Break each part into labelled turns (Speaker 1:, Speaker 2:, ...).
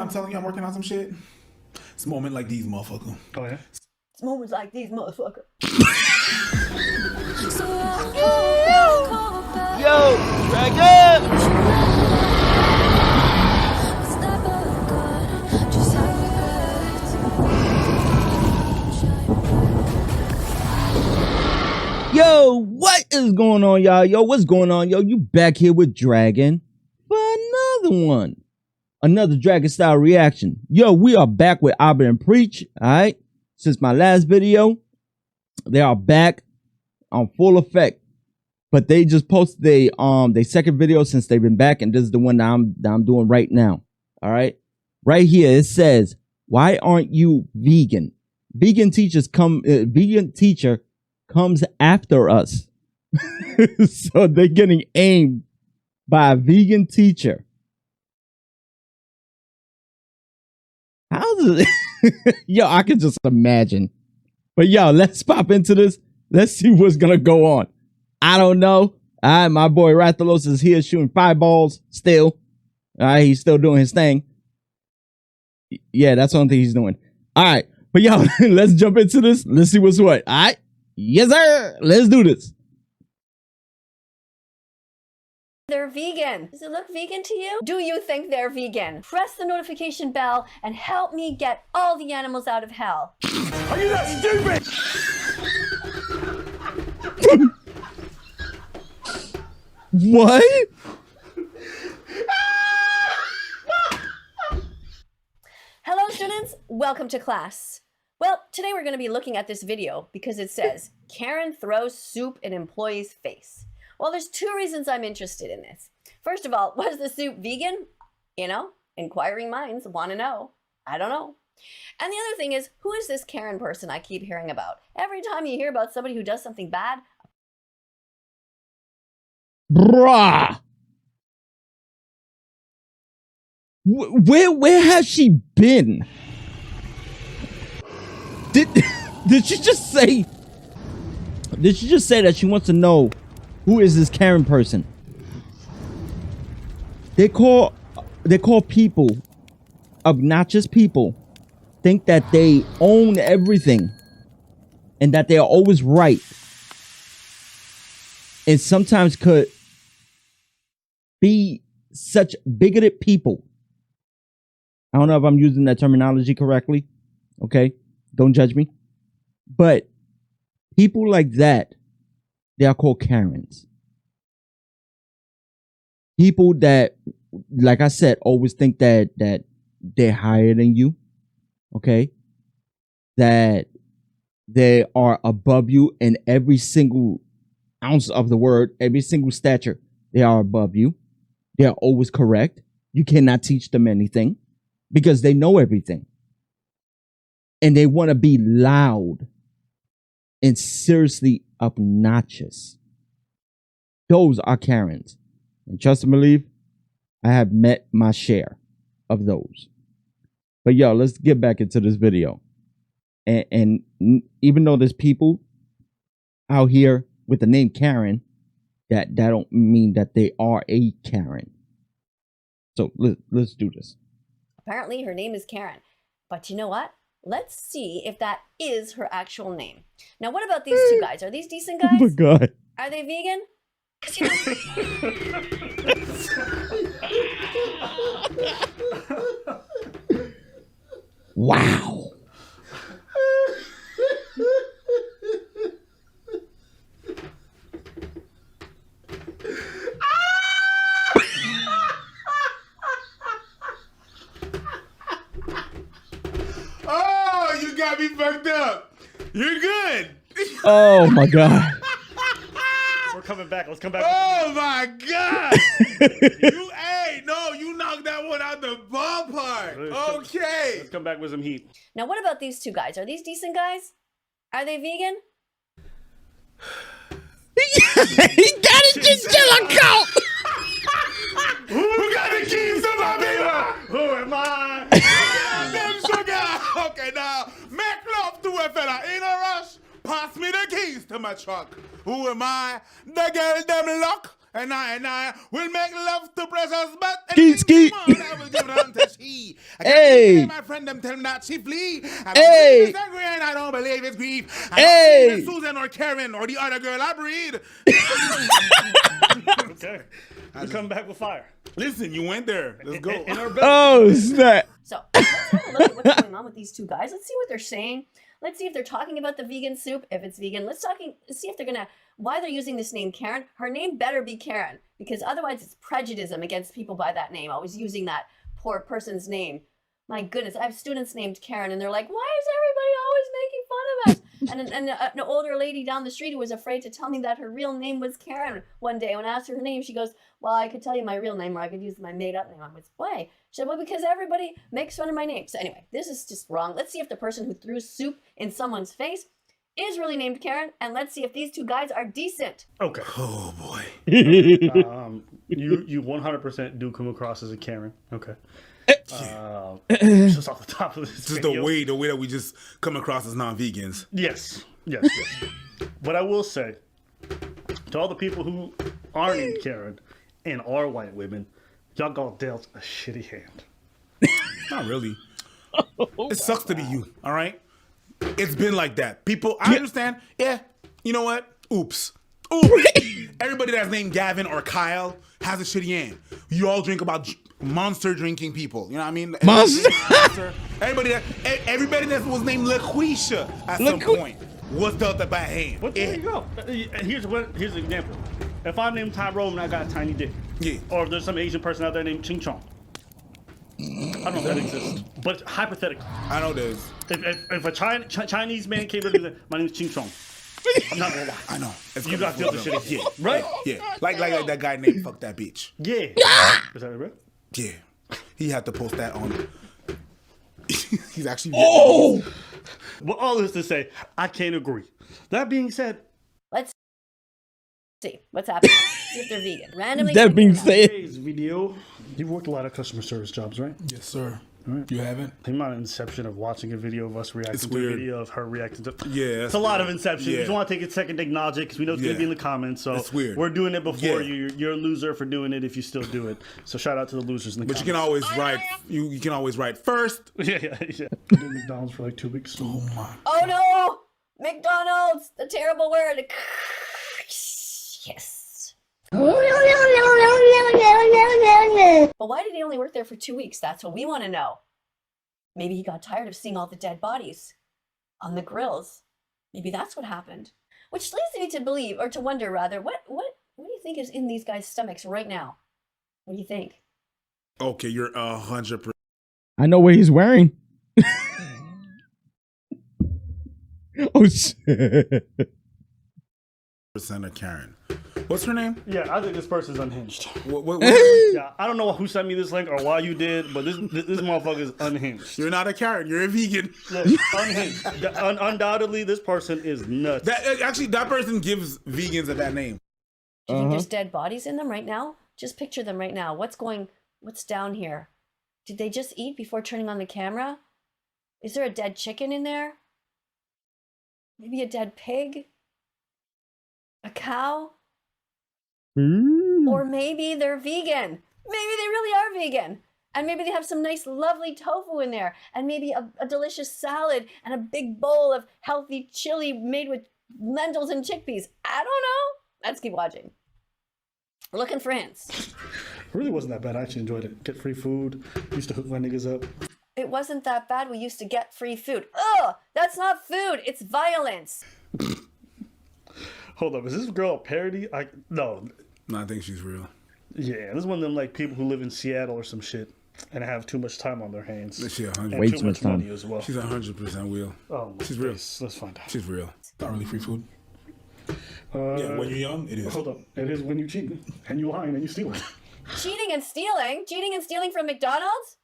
Speaker 1: I'm telling you I'm working on some shit? It's a moment like these, motherfucker.
Speaker 2: Oh, yeah?
Speaker 3: It's moments like these, motherfucker.
Speaker 4: Yo, Dragon! Yo, what is going on, y'all? Yo, what's going on? Yo, you back here with Dragon for another one. Another Dragon style reaction. Yo, we are back with Abba and Preach, all right? Since my last video, they are back on full effect. But they just posted their second video since they've been back, and this is the one that I'm doing right now. All right. Right here it says, "Why aren't you vegan? Vegan teacher comes after us." So they're getting aimed by a vegan teacher. How's it? Yo, I can just imagine. But yo, let's pop into this. Let's see what's gonna go on. I don't know. All right, my boy Rathalos is here shooting fireballs still. All right, he's still doing his thing. Yeah, that's the only thing he's doing. All right, but yo, let's jump into this. Let's see what's what. All right, yes sir. Let's do this.
Speaker 3: They're vegan. Does it look vegan to you? Do you think they're vegan? Press the notification bell and help me get all the animals out of hell.
Speaker 2: Are you that stupid?
Speaker 4: What?
Speaker 3: Hello students, welcome to class. Well, today we're going to be looking at this video because it says, Karen throws soup in employee's face. Well, there's two reasons I'm interested in this. First of all, was the soup vegan? You know, inquiring minds want to know. I don't know. And the other thing is, who is this Karen person I keep hearing about? Every time you hear about somebody who does something bad,
Speaker 4: Bruh. Where has she been? Did she just say that she wants to know who is this Karen person? They call people, obnoxious people, think that they own everything and that they are always right. And sometimes could be such bigoted people. I don't know if I'm using that terminology correctly. Okay, don't judge me. But people like that, they are called Karens. People that, like I said, always think that they're higher than you. Okay, that they are above you in every single ounce of the word, every single stature. They are above you. They are always correct. You cannot teach them anything because they know everything. And they want to be loud and seriously obnoxious. Those are Karens. And trust and believe, I have met my share of those. But yo, let's get back into this video. And even though there's people out here with the name Karen, that don't mean that they are a Karen. So let's do this.
Speaker 3: apparently her name is Karen. But you know what? Let's see if that is her actual name. Now, what about these two guys? Are these decent guys?
Speaker 4: Oh my God.
Speaker 3: Are they vegan?
Speaker 4: Wow.
Speaker 1: Oh, you got me fucked up. You're good.
Speaker 4: Oh my God.
Speaker 2: We're coming back. Let's come back.
Speaker 1: Oh my God. You knocked that one out the ballpark. Okay.
Speaker 2: Let's come back with some heat.
Speaker 3: Now, what about these two guys? Are these decent guys? Are they vegan?
Speaker 4: He got his chinchilla coat.
Speaker 1: Who got the keys to my baby?
Speaker 2: Who am I?
Speaker 1: Them sugar. Okay, now, make love to a fella in a rush. Pass me the keys to my truck. Who am I? The girl them luck. And I will make love to precious, but
Speaker 4: Skeet, skeet.
Speaker 1: I will give it unto she. I can't
Speaker 4: Hey.
Speaker 1: believe my friend them tell him that she flee. I don't
Speaker 4: Hey.
Speaker 1: believe it's angry and I don't believe it's grief. I
Speaker 4: Hey.
Speaker 1: don't believe it's Susan or Karen or the other girl I breed.
Speaker 2: Okay. We come back with fire.
Speaker 1: Listen, you went there. Let's go.
Speaker 2: In our belly.
Speaker 4: Oh snap!
Speaker 3: So let's have a look at what's going on with these two guys. Let's see what they're saying. Let's see if they're talking about the vegan soup, if it's vegan. Let's see if they're gonna why they're using this name Karen. Her name better be Karen, because otherwise it's prejudice against people by that name, always using that poor person's name. My goodness, I have students named Karen, and they're like, why is everybody always making fun of us? And an older lady down the street who was afraid to tell me that her real name was Karen one day. When I asked her name, she goes, well, I could tell you my real name, or I could use my made-up name. I was, why? She said, well, because everybody makes fun of my name. So anyway, this is just wrong. Let's see if the person who threw soup in someone's face is really named Karen, and let's see if these two guys are decent.
Speaker 2: Okay.
Speaker 1: Oh boy.
Speaker 2: You 100% do come across as a Karen. Okay. Just off the top of this
Speaker 1: Just
Speaker 2: video.
Speaker 1: the way that we just come across as non-vegans.
Speaker 2: Yes. But I will say, to all the people who are named Karen and are white women, y'all got dealt a shitty hand.
Speaker 1: Not really. It sucks to be you, all right? It's been like that. People, I understand. Yeah, you know what? Oops. Everybody that's named Gavin or Kyle has a shitty hand. You all drink about monster drinking people. You know what I mean?
Speaker 4: Monster.
Speaker 1: Everybody that was named LaQuisha at some point was dealt a bad hand.
Speaker 2: But there you go. Here's an example. If I'm named Tyrone and I got a tiny dick,
Speaker 1: Yeah.
Speaker 2: or if there's some Asian person out there named Ching Chong, I don't know if that exists, but hypothetically,
Speaker 1: I know there's.
Speaker 2: if a Chinese man came to me and said, my name's Ching Chong, I'm not gonna lie.
Speaker 1: I know.
Speaker 2: You got dealt a shitty hand,
Speaker 1: Yeah.
Speaker 2: right?
Speaker 1: Yeah. Like that guy named Fuck That Bitch.
Speaker 2: Yeah. Is that right?
Speaker 1: Yeah. He had to post that on. He's actually.
Speaker 2: Well, all this to say, I can't agree. That being said,
Speaker 3: Let's see what's happening. See if they're vegan. Randomly.
Speaker 4: That being
Speaker 3: picking them out.
Speaker 4: said,
Speaker 2: today's video, you've worked a lot of customer service jobs, right?
Speaker 1: Yes, sir. You haven't?
Speaker 2: The amount of inception of watching a video of us reacting
Speaker 1: It's
Speaker 2: to
Speaker 1: weird.
Speaker 2: a video of her reacting to.
Speaker 1: Yeah,
Speaker 2: It's a lot of inception.
Speaker 1: yeah.
Speaker 2: We just want to take a second to acknowledge it because we know it's going to be in the comments. So
Speaker 1: It's weird.
Speaker 2: we're doing it before
Speaker 1: Yeah.
Speaker 2: you. You're a loser for doing it if you still do it. So shout out to the losers in the
Speaker 1: But you
Speaker 2: comments.
Speaker 1: can always write. You can always write first.
Speaker 2: Yeah. Been doing McDonald's for like 2 weeks.
Speaker 1: Oh my.
Speaker 3: Oh no! McDonald's, the terrible word. Yes. But why did he only work there for 2 weeks? That's what we want to know. Maybe he got tired of seeing all the dead bodies on the grills. Maybe that's what happened. Which leads me to believe, or to wonder rather, what do you think is in these guys' stomachs right now? What do you think?
Speaker 1: Okay, you're 100%.
Speaker 4: I know what he's wearing. Oh shit!
Speaker 1: A Karen. What's her name?
Speaker 2: Yeah, I think this person's unhinged.
Speaker 1: What?
Speaker 2: Yeah, I don't know who sent me this link or why you did, but this motherfucker is unhinged.
Speaker 1: You're not a Karen. You're a vegan.
Speaker 2: Look, unhinged. Undoubtedly, this person is nuts.
Speaker 1: That person gives vegans a bad name.
Speaker 3: Do you think there's dead bodies in them right now? Just picture them right now. What's down here? Did they just eat before turning on the camera? Is there a dead chicken in there? Maybe a dead pig? A cow? Or maybe they're vegan. Maybe they really are vegan. And maybe they have some nice, lovely tofu in there. And maybe a delicious salad and a big bowl of healthy chili made with lentils and chickpeas. I don't know. Let's keep watching. We're looking for hints.
Speaker 2: It really wasn't that bad. I actually enjoyed it. Get free food. Used to hook my niggas up.
Speaker 3: It wasn't that bad. We used to get free food. Ugh, that's not food. It's violence.
Speaker 2: Hold up. Is this girl a parody? No.
Speaker 1: No, I think she's real.
Speaker 2: Yeah, this is one of them like people who live in Seattle or some shit and have too much time on their hands.
Speaker 1: She's 100.
Speaker 4: Way
Speaker 2: Too
Speaker 4: too much
Speaker 2: much money
Speaker 4: time.
Speaker 2: as well.
Speaker 1: She's 100% real.
Speaker 2: Oh, my
Speaker 1: She's real.
Speaker 2: face. Let's find out.
Speaker 1: She's real. Not really free food.
Speaker 2: Yeah,
Speaker 1: when you're young, it is.
Speaker 2: Hold up. It is when you cheat and you lying and you stealing.
Speaker 3: Cheating and stealing? Cheating and stealing from McDonald's?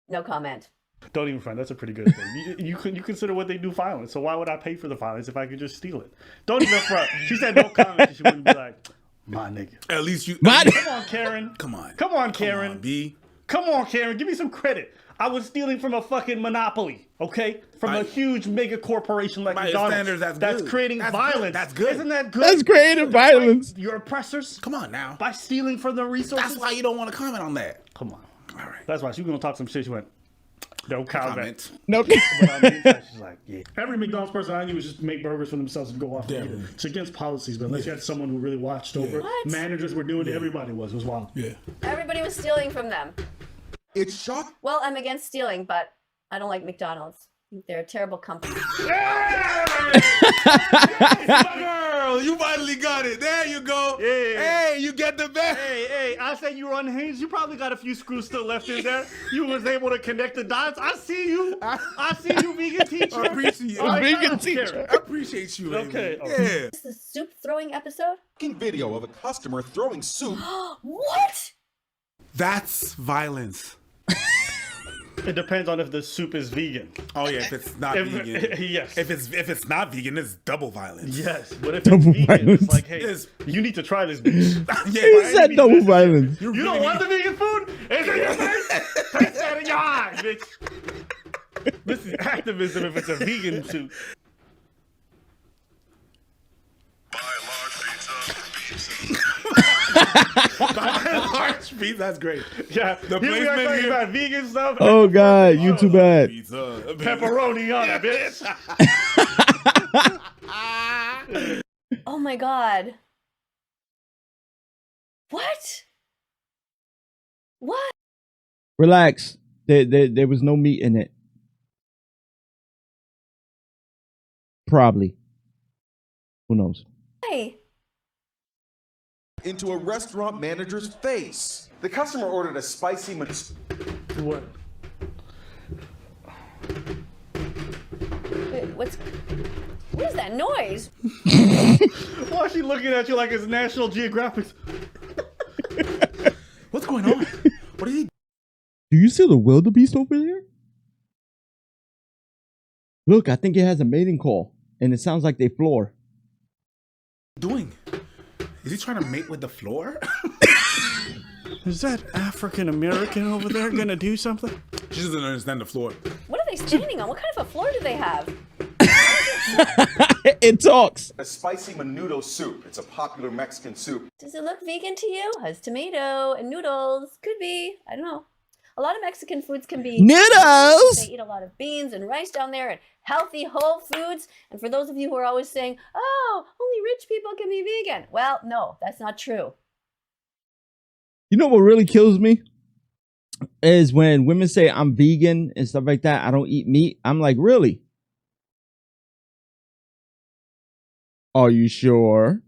Speaker 3: No comment.
Speaker 2: Don't even front. That's a pretty good thing. You consider what they do violence. So why would I pay for the violence if I could just steal it? Don't even front. She said no comment. She wouldn't be like, my nigga.
Speaker 1: At least you.
Speaker 2: Come on, Karen.
Speaker 1: Come on.
Speaker 2: Come on, Karen.
Speaker 1: B.
Speaker 2: Come on, Karen, give me some credit. I was stealing from a fucking monopoly, okay? From a huge mega corporation like
Speaker 1: By your
Speaker 2: McDonald's.
Speaker 1: standards,
Speaker 2: that's
Speaker 1: good.
Speaker 2: creating
Speaker 1: That's
Speaker 2: violence.
Speaker 1: good. That's good.
Speaker 2: Isn't that good?
Speaker 4: That's creating violence.
Speaker 2: Your oppressors
Speaker 1: Come on now.
Speaker 2: by stealing from the resources.
Speaker 1: That's why you don't want to comment on that.
Speaker 2: Come on.
Speaker 1: All right.
Speaker 2: That's why she was gonna talk some shit. She went, no comment.
Speaker 1: Comment.
Speaker 4: No.
Speaker 2: But on the inside, she's like, yeah. Every McDonald's person I knew was just make burgers for themselves and go off and eat it. It's against policies, but unless you had someone who really watched over it,
Speaker 3: What?
Speaker 2: managers were doing it, everybody was. It was wild.
Speaker 1: Yeah.
Speaker 3: Everybody was stealing from them.
Speaker 5: It's shocking.
Speaker 3: Well, I'm against stealing, but I don't like McDonald's. They're a terrible company.
Speaker 1: Girl, you finally got it. There you go.
Speaker 2: Yeah.
Speaker 1: Hey, you get the best.
Speaker 2: Hey, I said you were unhinged. You probably got a few screws still left in there. You was able to connect the dots. I see you. I see you, vegan teacher.
Speaker 1: I appreciate you.
Speaker 2: All right,
Speaker 4: Vegan
Speaker 2: shut up,
Speaker 4: teacher.
Speaker 2: Karen.
Speaker 1: I appreciate you. Amy.
Speaker 2: Okay.
Speaker 1: Yeah.
Speaker 3: Is this the soup throwing episode?
Speaker 5: Video of a customer throwing soup.
Speaker 3: What?
Speaker 1: That's violence.
Speaker 2: It depends on if the soup is vegan.
Speaker 1: Oh yeah, if it's not vegan.
Speaker 2: Yes.
Speaker 1: If it's not vegan, it's double violence.
Speaker 2: Yes, but if
Speaker 4: Double
Speaker 2: it's vegan,
Speaker 4: violence.
Speaker 2: it's like, hey,
Speaker 1: Yes.
Speaker 2: you need to try this, bitch.
Speaker 1: Yeah,
Speaker 4: He
Speaker 1: right?
Speaker 4: said double violence.
Speaker 2: You don't want the vegan food? It's in your face. Taste that in your eyes, bitch. This is activism if it's a vegan soup.
Speaker 1: Large piece, that's great.
Speaker 2: Yeah,
Speaker 1: The
Speaker 2: here we are
Speaker 1: placement
Speaker 2: talking
Speaker 1: here-
Speaker 2: about vegan stuff.
Speaker 4: Oh God, you too bad.
Speaker 1: Pizza.
Speaker 2: Pepperoni on it, bitch.
Speaker 3: Oh my god. What? What?
Speaker 4: Relax. There was no meat in it. Probably. Who knows?
Speaker 3: Hey.
Speaker 5: Into a restaurant manager's face. The customer ordered a spicy
Speaker 2: What?
Speaker 3: Wait, what is that noise?
Speaker 2: Why is she looking at you like it's National Geographic?
Speaker 1: What's going on? What is he
Speaker 4: Do you see the wildebeest over there? Look, I think it has a mating call, and it sounds like they floor.
Speaker 1: doing? Is he trying to mate with the floor?
Speaker 2: Is that African American over there gonna do something?
Speaker 1: She doesn't understand the floor.
Speaker 3: What are they standing on? What kind of a floor do they have?
Speaker 4: It talks.
Speaker 5: a spicy menudo soup. It's a popular Mexican soup.
Speaker 3: Does it look vegan to you? Has tomato and noodles. Could be. I don't know. A lot of Mexican foods can be
Speaker 4: Noodles!
Speaker 3: They eat a lot of beans and rice down there and healthy whole foods. And for those of you who are always saying, oh, only rich people can be vegan. Well, no, that's not true.
Speaker 4: You know what really kills me? Is when women say I'm vegan and stuff like that. I don't eat meat. I'm like, really? Are you sure?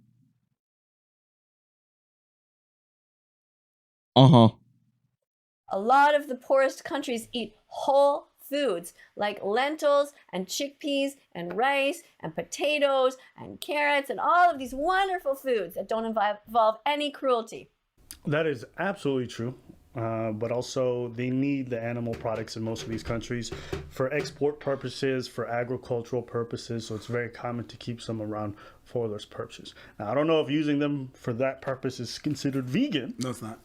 Speaker 4: Uh-huh.
Speaker 3: A lot of the poorest countries eat whole foods like lentils and chickpeas and rice and potatoes and carrots and all of these wonderful foods that don't involve any cruelty.
Speaker 2: That is absolutely true. But also, they need the animal products in most of these countries for export purposes, for agricultural purposes. So it's very common to keep some around for those purposes. Now, I don't know if using them for that purpose is considered vegan,
Speaker 1: No, it's not.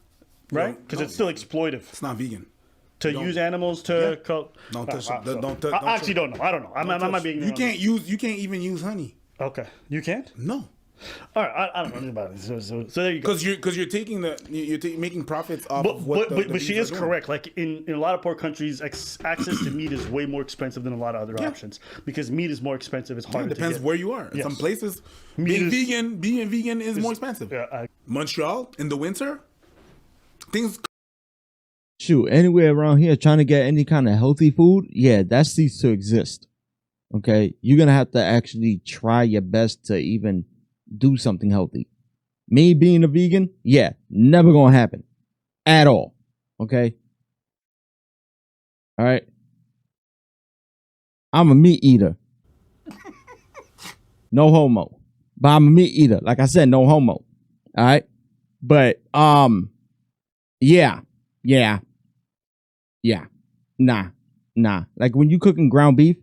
Speaker 2: right? Because
Speaker 1: No,
Speaker 2: it's still exploitive
Speaker 1: It's not vegan.
Speaker 2: to use animals to.
Speaker 1: Don't touch
Speaker 2: I
Speaker 1: it. Don't
Speaker 2: actually don't know. I don't know. I might be
Speaker 1: You
Speaker 2: ignorant.
Speaker 1: can't even use honey.
Speaker 2: Okay, you can't.
Speaker 1: No.
Speaker 2: All right, I don't know anything about it. So there you go.
Speaker 1: Because you're taking making profits off of what
Speaker 2: But she
Speaker 1: bees
Speaker 2: is
Speaker 1: are doing.
Speaker 2: correct. Like in a lot of poor countries, access to meat is way more expensive than a lot of other options because meat is more expensive. It's harder
Speaker 1: It depends
Speaker 2: to get.
Speaker 1: where you are.
Speaker 2: Yes.
Speaker 1: Some places
Speaker 2: Meat
Speaker 1: being vegan is more expensive.
Speaker 2: Yeah,
Speaker 1: Montreal in the winter, things
Speaker 4: Shoot, anywhere around here trying to get any kind of healthy food, yeah, that ceases to exist. Okay? You're going to have to actually try your best to even do something healthy. Me being a vegan, yeah, never going to happen. At all. Okay? All right? I'm a meat eater. No homo. But I'm a meat eater. Like I said, no homo. All right? But, yeah. Nah. Like when you cooking ground beef,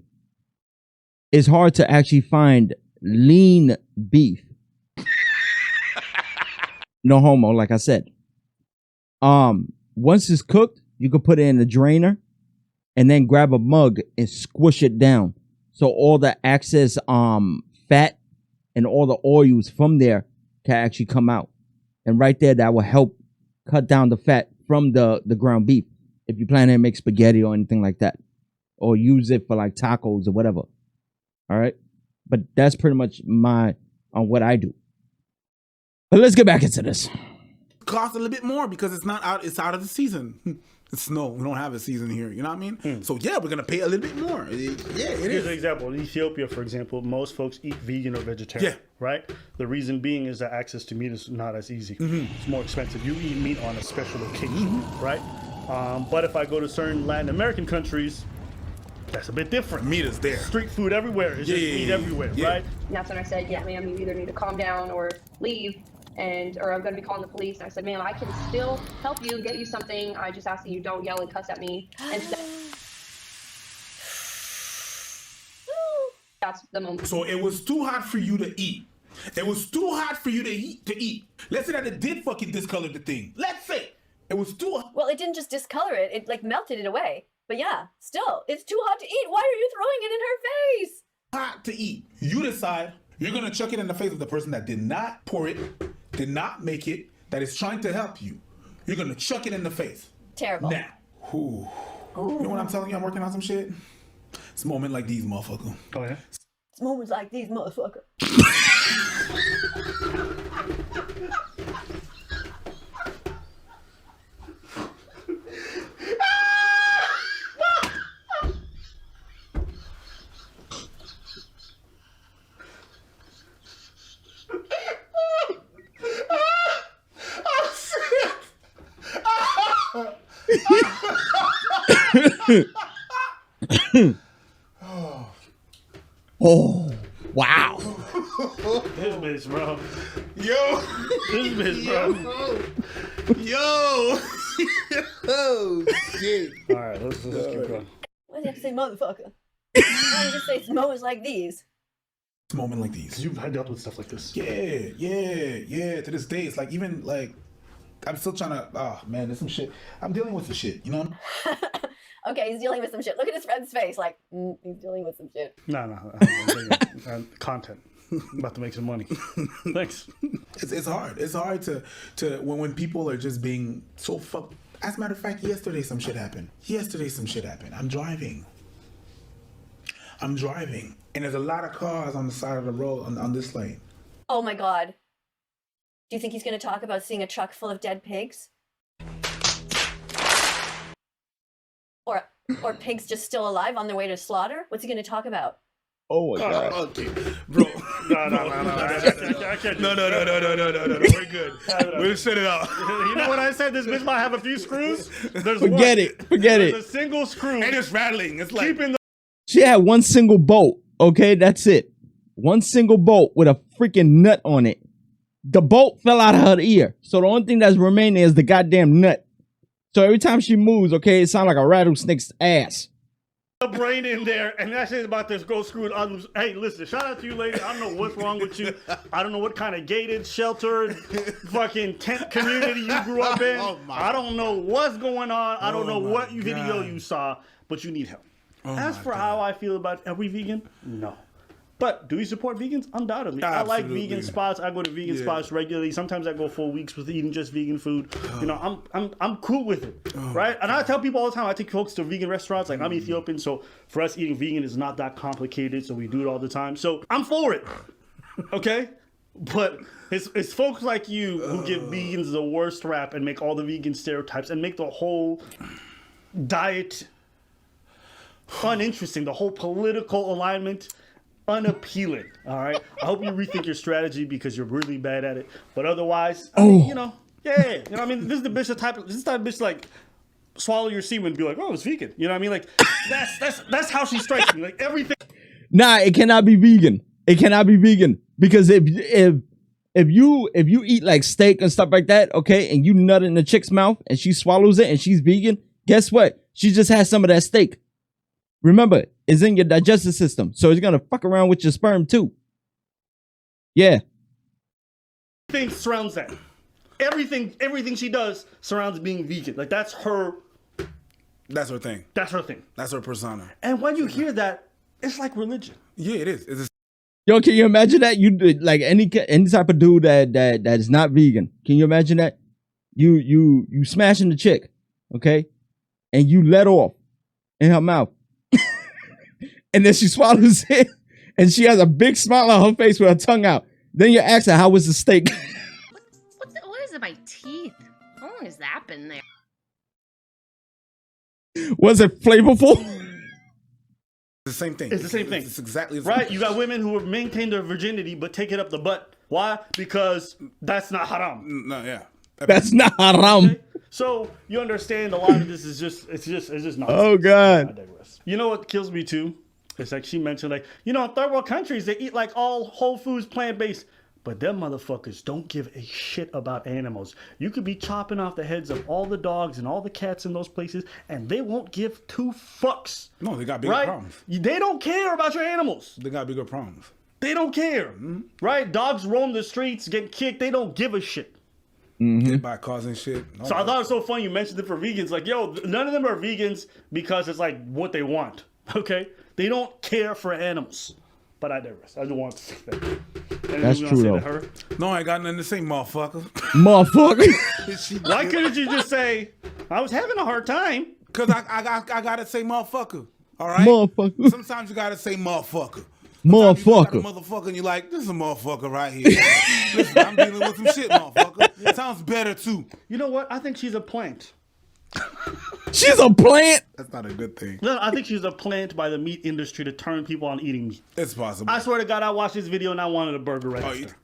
Speaker 4: it's hard to actually find lean beef. No homo, like I said. Once it's cooked, you could put it in a drainer and then grab a mug and squish it down. So all the excess fat and all the oils from there can actually come out. And right there, that will help cut down the fat from the ground beef if you plan to make spaghetti or anything like that. Or use it for like tacos or whatever. All right? But that's pretty much what I do. But let's get back into this.
Speaker 1: Cost a little bit more because it's not out. It's out of the season. It's snow. We don't have a season here. You know what I mean? So yeah, we're gonna pay a little bit more.
Speaker 2: Here's an example. In Ethiopia, for example, most folks eat vegan or vegetarian.
Speaker 1: Yeah.
Speaker 2: Right. The reason being is that access to meat is not as easy. It's more expensive. You eat meat on a special occasion, right? But if I go to certain Latin American countries, that's a bit different.
Speaker 1: Meat is there.
Speaker 2: Street food everywhere. It's just meat everywhere, right?
Speaker 6: And that's when I said, yeah, ma'am, you either need to calm down or leave, or I'm going to be calling the police. And I said, ma'am, I can still help you, get you something. I just ask that you don't yell and cuss at me. And that's the moment.
Speaker 1: So it was too hot for you to eat. It was too hot for you to eat. Let's say that it did fucking discolor the thing. Let's say it was too hot.
Speaker 3: Well, it didn't just discolor it. It like melted it away. But yeah, still, it's too hot to eat. Why are you throwing it in her face?
Speaker 1: Hot to eat. You decide you're gonna chuck it in the face of the person that did not pour it, did not make it, that is trying to help you. You're gonna chuck it in the face.
Speaker 3: Terrible.
Speaker 1: Now, you know what I'm telling you? I'm working on some shit. It's a moment like these, motherfucker.
Speaker 2: Oh yeah.
Speaker 3: It's moments like these, motherfucker.
Speaker 4: Oh, wow.
Speaker 2: This bitch, bro.
Speaker 1: Yo!
Speaker 2: This bitch, bro.
Speaker 1: Yo! Oh, shit.
Speaker 2: All right, let's keep going.
Speaker 3: Why did you have to say motherfucker? Why did you just say it's moments like these?
Speaker 1: It's a moment like these.
Speaker 2: You've dealt with stuff like this.
Speaker 1: Yeah. To this day, it's like, even like, I'm still trying to, oh man, there's some shit. I'm dealing with some shit, you know?
Speaker 3: Okay, he's dealing with some shit. Look at his friend's face, like, he's dealing with some shit.
Speaker 2: No. Content. I'm about to make some money. Thanks.
Speaker 1: It's hard. It's hard to when people are just being so fucked. As a matter of fact, yesterday some shit happened. I'm driving. And there's a lot of cars on the side of the road on this lane.
Speaker 3: Oh my god. Do you think he's going to talk about seeing a truck full of dead pigs? Or pigs just still alive on their way to slaughter? What's he going to talk about?
Speaker 4: Oh my god.
Speaker 1: Okay, bro.
Speaker 2: No. I can't.
Speaker 1: No. We're good. We'll set it out.
Speaker 2: You know what I said? This bitch might have a few screws. There's
Speaker 4: Forget
Speaker 2: one.
Speaker 4: it.
Speaker 2: There's a single screw.
Speaker 1: And it's rattling. It's like
Speaker 2: Keeping the
Speaker 4: She had one single bolt. Okay, that's it. One single bolt with a freaking nut on it. The bolt fell out of her ear. So the only thing that's remaining is the goddamn nut. So every time she moves, okay, it sounds like a rattlesnake's ass.
Speaker 2: brain in there, and that shit's about to go screwed on. Hey, listen, shout out to you, lady. I don't know what's wrong with you. I don't know what kind of gated, sheltered, fucking tent community you grew up in. I don't know what's going on. I don't know what video you saw, but you need help. As for how I feel about, are we vegan? No. But do we support vegans? Undoubtedly. I like vegan spots. I go to vegan spots regularly. Sometimes I go full weeks with eating just vegan food. You know, I'm cool with it, right? And I tell people all the time, I take folks to vegan restaurants. Like, I'm Ethiopian, so for us, eating vegan is not that complicated, so we do it all the time. So I'm for it, okay? But it's folks like you who give vegans the worst rap and make all the vegan stereotypes and make the whole diet uninteresting, the whole political alignment unappealing. All right, I hope you rethink your strategy because you're really bad at it. But otherwise, I mean, you know, you know, I mean, this is the bitch this is that bitch like swallow your semen and be like, oh, it's vegan. You know what I mean? Like that's how she strikes me. Like everything.
Speaker 4: Nah, it cannot be vegan. It cannot be vegan because if you eat like steak and stuff like that, okay, and you nut in the chick's mouth and she swallows it and she's vegan, guess what? She just has some of that steak. Remember, it's in your digestive system, so it's gonna fuck around with your sperm too. Yeah.
Speaker 2: Everything surrounds that. Everything she does surrounds being vegan. Like that's her
Speaker 1: That's her thing.
Speaker 2: That's her thing.
Speaker 1: That's her persona.
Speaker 2: And when you hear that, it's like religion.
Speaker 1: Yeah, it is. It's
Speaker 4: Yo, can you imagine that? You like any type of dude that is not vegan. Can you imagine that? You smashing the chick, okay, and you let off in her mouth, and then she swallows it, and she has a big smile on her face with her tongue out. Then you ask her, "How was the steak?"
Speaker 7: What is it? My teeth? How long has that been there?
Speaker 4: Was it flavorful?
Speaker 1: the same thing.
Speaker 2: It's the same thing.
Speaker 1: It's exactly the same.
Speaker 2: Right? You got women who maintain their virginity but take it up the butt. Why? Because that's not haram.
Speaker 1: No, yeah.
Speaker 4: That's not haram.
Speaker 2: Okay? So you understand a lot of this is just it's just nonsense.
Speaker 4: Oh
Speaker 2: I
Speaker 4: God.
Speaker 2: digress. You know what kills me too? It's like she mentioned, like, in third world countries they eat like all whole foods, plant-based. But them motherfuckers don't give a shit about animals. You could be chopping off the heads of all the dogs and all the cats in those places, and they won't give two fucks.
Speaker 1: No, they got bigger
Speaker 2: Right?
Speaker 1: problems.
Speaker 2: They don't care about your animals.
Speaker 1: They got bigger problems.
Speaker 2: They don't care. Right? Dogs roam the streets, get kicked. They don't give a shit.
Speaker 1: By causing shit. No,
Speaker 2: So I thought it was so funny you mentioned it for vegans. Like, yo, none of them are vegans because it's like what they want. Okay? They don't care for animals. But I digress. I just want to say that. Anything
Speaker 4: That's
Speaker 2: you wanna
Speaker 4: true,
Speaker 2: say
Speaker 4: though.
Speaker 2: to her?
Speaker 1: No, I ain't got nothing to say, motherfucker.
Speaker 4: Motherfucker.
Speaker 2: Why couldn't you just say, I was having a hard time?
Speaker 1: Because I gotta say motherfucker. All right?
Speaker 4: Motherfucker.
Speaker 1: Sometimes you gotta say motherfucker. Sometimes you look at a
Speaker 4: Motherfucker.
Speaker 1: motherfucker and you're like, this is a motherfucker right here. Listen, I'm dealing with some shit, motherfucker. It sounds better too.
Speaker 2: You know what? I think she's a plant.
Speaker 4: She's a plant.
Speaker 1: That's not a good thing.
Speaker 2: No, I think she's a plant by the meat industry to turn people on eating meat.
Speaker 1: It's possible.
Speaker 2: I swear to God, I watched this video and I wanted a burger right after.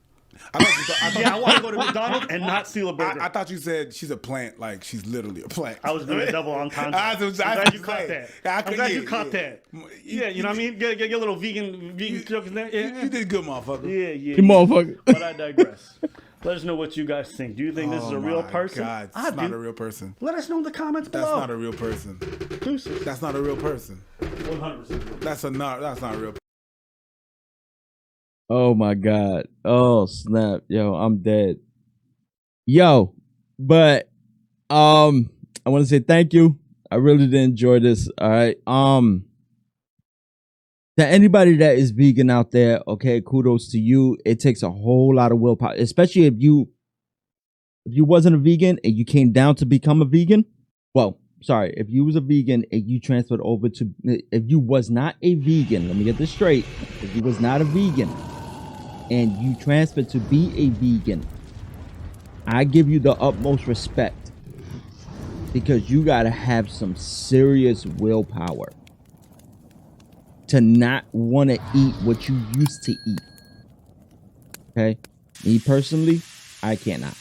Speaker 1: I thought
Speaker 2: Yeah, I want to go to McDonald's and not steal a burger.
Speaker 1: I thought you said she's a plant, like she's literally a plant.
Speaker 2: I was doing a double entendre.
Speaker 1: I
Speaker 2: I'm
Speaker 1: was
Speaker 2: glad you caught
Speaker 1: saying.
Speaker 2: that. I'm glad you
Speaker 1: Yeah,
Speaker 2: caught
Speaker 1: yeah.
Speaker 2: that. Yeah, you know what I mean? Get a little vegan joke in there. Yeah,
Speaker 1: You did good, motherfucker.
Speaker 2: yeah.
Speaker 4: You motherfucker.
Speaker 2: But I digress. Let us know what you guys think. Do you think this is a real
Speaker 1: my
Speaker 2: person?
Speaker 1: God,
Speaker 2: I
Speaker 1: it's not
Speaker 2: do.
Speaker 1: a real person.
Speaker 2: Let us know in the comments
Speaker 1: That's
Speaker 2: below.
Speaker 1: not a real person.
Speaker 2: Deuces.
Speaker 1: That's not a real person.
Speaker 2: 100%.
Speaker 1: That's not a real person.
Speaker 4: Oh my God. Oh snap. Yo, I'm dead. Yo, but I want to say thank you. I really did enjoy this. All right. To anybody that is vegan out there, okay, kudos to you. It takes a whole lot of willpower, especially if you wasn't a vegan and you came down to become a vegan. Well, sorry, if you was a vegan and you transferred over to, if you was not a vegan, let me get this straight. If you was not a vegan and you transferred to be a vegan, I give you the utmost respect because you gotta have some serious willpower to not want to eat what you used to eat. Okay? Me personally, I cannot.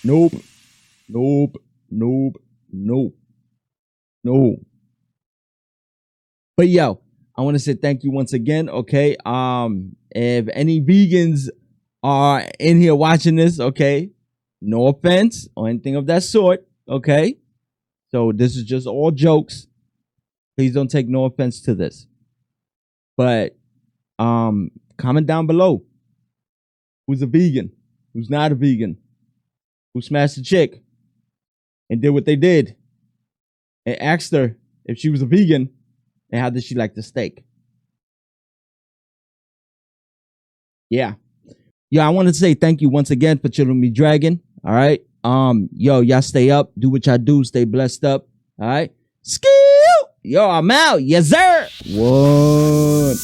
Speaker 4: Nope. Nope. Nope. Nope. No. But yo, I want to say thank you once again, okay? If any vegans are in here watching this, okay? No offense or anything of that sort, okay? So this is just all jokes. Please don't take no offense to this. But comment down below. Who's a vegan? Who's not a vegan? Who smashed a chick and did what they did? And asked her if she was a vegan and how did she like the steak? Yeah. Yo, I want to say thank you once again for chilling with me, Dragon. All right. Yo, y'all stay up. Do what y'all do. Stay blessed up. All right. Skill. Yo, I'm out. Yes, sir. What?